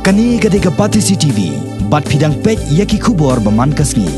Kani gadega Pati CCTV, bat pidang pet yaki kubor baman kasngi.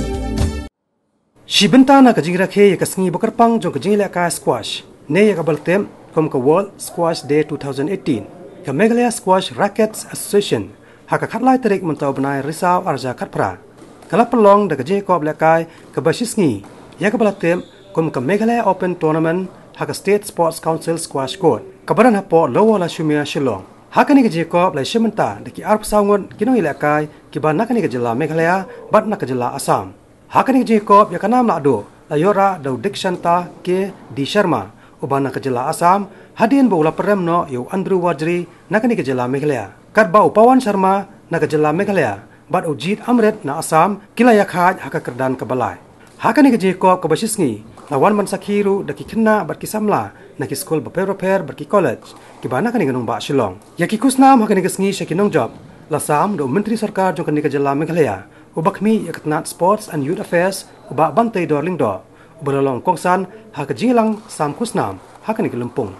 Shibenta na kajing rakhe yakasngi bakarpang jong kajing leka squash. Ne yakabaltem kom ka World Squash Day 2018. Ka Meghalaya Squash Rackets Association. Haka khatlai tarik mentau benai risau arja khatpra. Kala pelong da kajing kob lekai ka bashisngi. Yakabalatem kom ka Meghalaya Open Tournament haka State Sports Council Squash Court. Kabaran hapo lowo la shumia Shillong. Hakani ke Jacob lai shimenta deki arp saungon kinoi lekai kiban nakani ke jela Meghalaya bat nak ke jela Assam. Hakani ke Jacob yakanam lado layora dau dikshanta ke di Sharma ubana ke jela Assam hadin bola peremno yu Andrew Wajri nakani ke jela Meghalaya. Karba upawan Sharma nak ke jela Meghalaya bat ujit Amrit na Assam kila yakhaj haka kerdan ke balai. Hakani ke Jacob ke basisngi lawan man sakhiru deki kena bat kisamla naki school baper berki college kibana kani ganung ba Shillong yaki kusnam hakani kesngi shakinong job lasam do menteri sarkar jong kani ke jela Meghalaya ubakmi yakatnat sports and youth affairs uba bantai dorling do ubalolong kongsan haka jingilang sam kusnam hakani ke Lumpung.